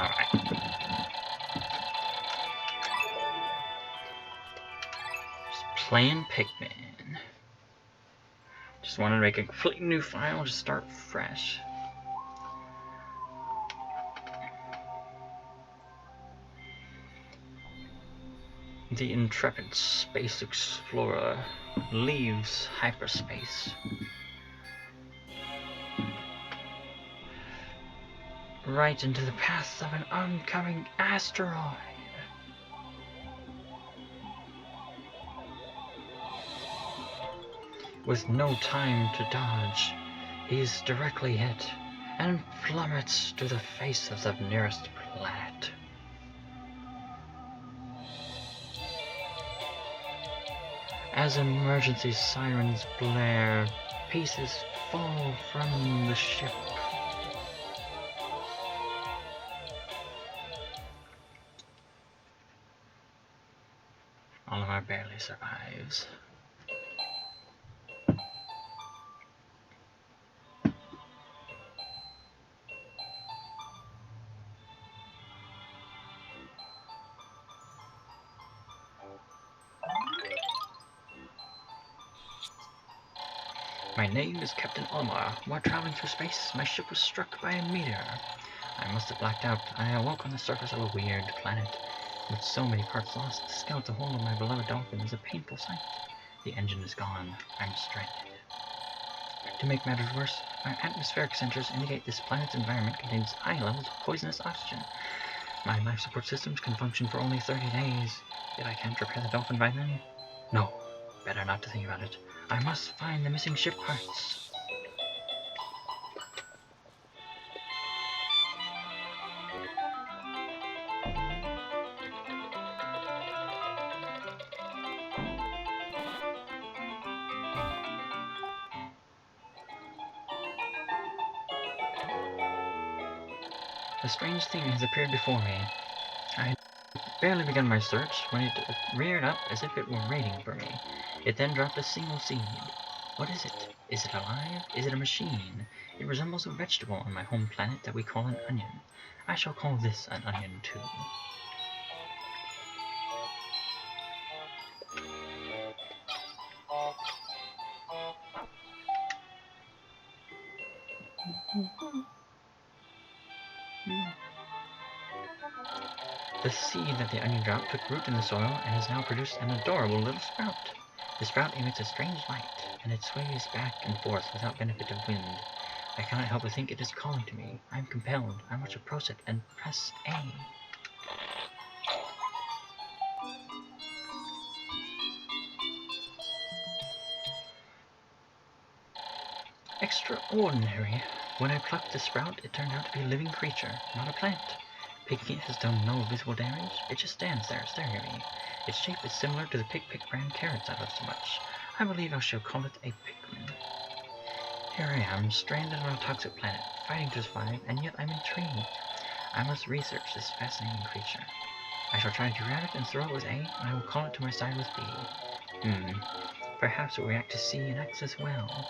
Alright. Just playing Pikmin. Just wanted to make a completely new file, just start fresh. The intrepid space explorer leaves hyperspace. Right into the path of an oncoming asteroid. With no time to dodge, he's directly hit and plummets to the face of the nearest planet. As emergency sirens blare, pieces fall from the ship. Olimar barely survives. My name is Captain Olimar. While traveling through space, my ship was struck by a meteor. I must have blacked out. I awoke on the surface of a weird planet. With so many parts lost, the skeletal hole of my beloved dolphin is a painful sight. The engine is gone. I'm stranded. To make matters worse, our atmospheric sensors indicate this planet's environment contains high levels of poisonous oxygen. My life support systems can function for only 30 days. Yet I can't repair the dolphin by then? No, better not to think about it. I must find the missing ship parts. A strange thing has appeared before me. I had barely begun my search when it reared up as if it were waiting for me. It then dropped a single seed. What is it? Is it alive? Is it a machine? It resembles a vegetable on my home planet that we call an onion. I shall call this an onion too. The seed that the onion dropped took root in the soil and has now produced an adorable little sprout. The sprout emits a strange light, and it sways back and forth without benefit of wind. I cannot help but think it is calling to me. I am compelled. I must approach it and press A. Extraordinary. When I plucked the sprout, it turned out to be a living creature, not a plant. Pikmin has done no visible damage. It just stands there staring at me. Its shape is similar to the Pick brand carrots I love so much. I believe I shall call it a Pikmin. Here I am, stranded on a toxic planet, fighting to survive, and yet I'm intrigued. I must research this fascinating creature. I shall try to grab it and throw it with A, and I will call it to my side with B. Perhaps it will react to C and X as well.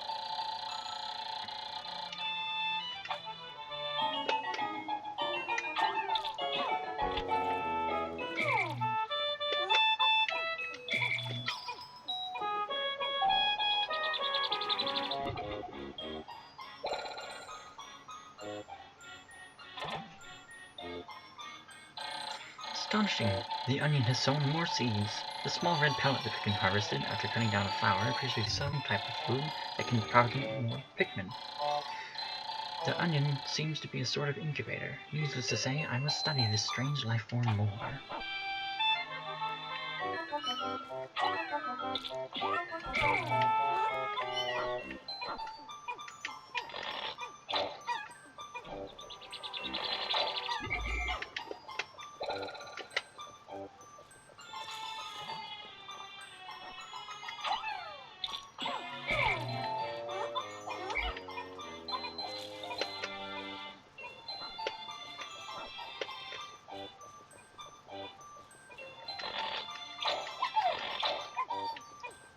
Astonishing! The onion has sown more seeds. The small red pellet the Pikmin harvested after cutting down a flower appears to be some type of food that can propagate more Pikmin. The onion seems to be a sort of incubator. Needless to say, I must study this strange life form more.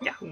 Yahoo!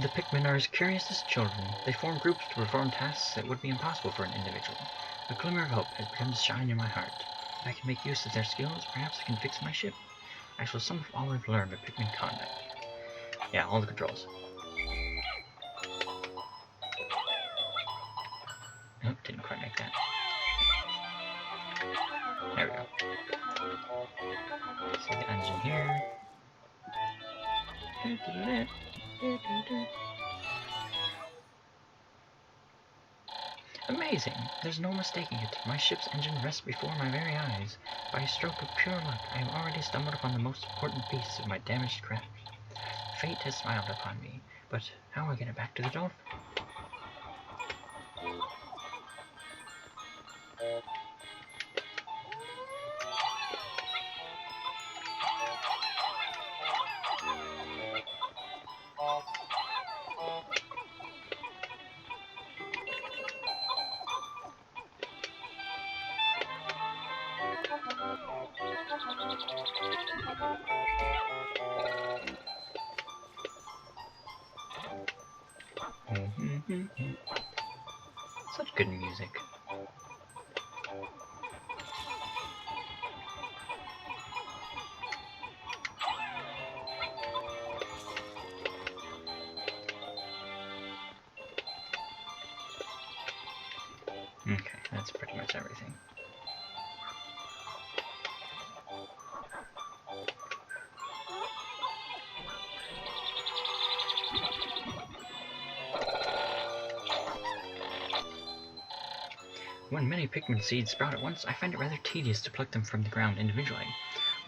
The Pikmin are as curious as children. They form groups to perform tasks that would be impossible for an individual. A glimmer of hope has begun to shine in my heart. If I can make use of their skills, perhaps I can fix my ship. I shall sum up all I've learned of Pikmin conduct. Yeah, all the controls. Nope, didn't quite make that. There we go. See the engine here. Amazing! There's no mistaking it. My ship's engine rests before my very eyes. By a stroke of pure luck, I have already stumbled upon the most important piece of my damaged craft. Fate has smiled upon me, but how will I get it back to the dolphin? Such good music. Okay, that's pretty much everything. When many Pikmin seeds sprout at once, I find it rather tedious to pluck them from the ground individually.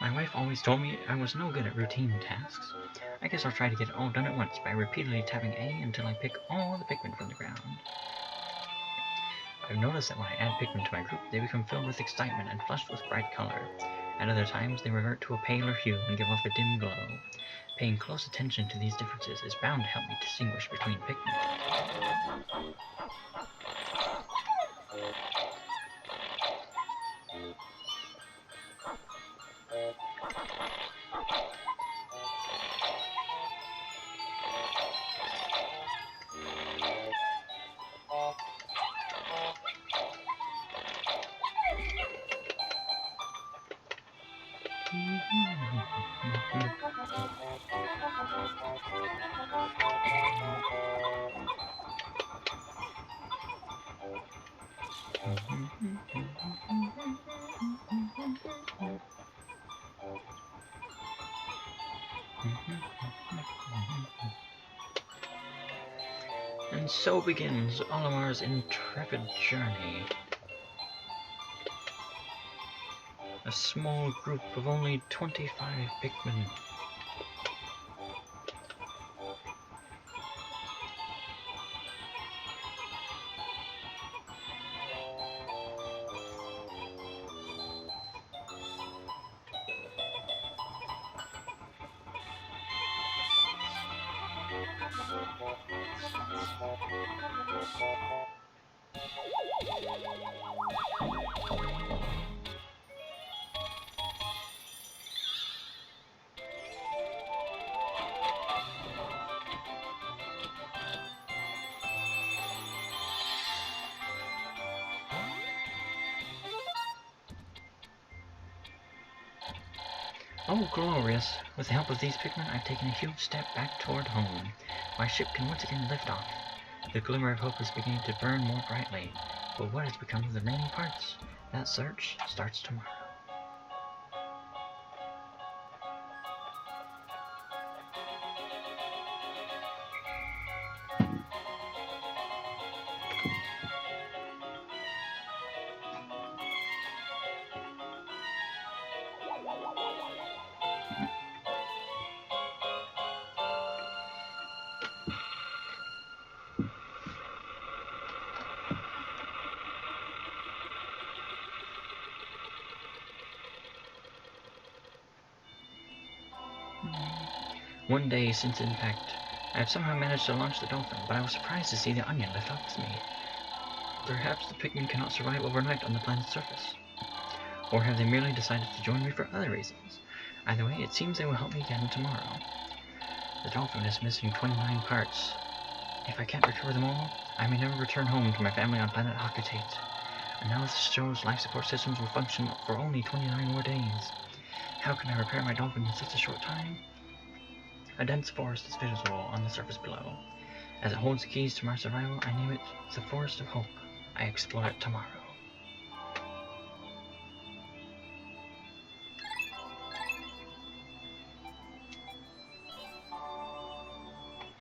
My wife always told me I was no good at routine tasks. I guess I'll try to get it all done at once by repeatedly tapping A until I pick all the Pikmin from the ground. I've noticed that when I add Pikmin to my group, they become filled with excitement and flushed with bright color. At other times, they revert to a paler hue and give off a dim glow. Paying close attention to these differences is bound to help me distinguish between Pikmin. And so begins Olimar's intrepid journey. A small group of only 25 Pikmin. Oh, glorious! With the help of these Pikmin, I've taken a huge step back toward home. My ship can once again lift off. The glimmer of hope is beginning to burn more brightly. But what has become of the remaining parts? That search starts tomorrow. One day since impact, I have somehow managed to launch the dolphin, but I was surprised to see the onion lift off its meat. Perhaps the Pikmin cannot survive overnight on the planet's surface. Or have they merely decided to join me for other reasons? Either way, it seems they will help me again tomorrow. The dolphin is missing 29 parts. If I can't recover them all, I may never return home to my family on planet Hakutate. Analysis shows life support systems will function for only 29 more days. How can I repair my dolphin in such a short time? A dense forest is visible on the surface below. As it holds the keys to my survival, I name it the Forest of Hope. I explore it tomorrow.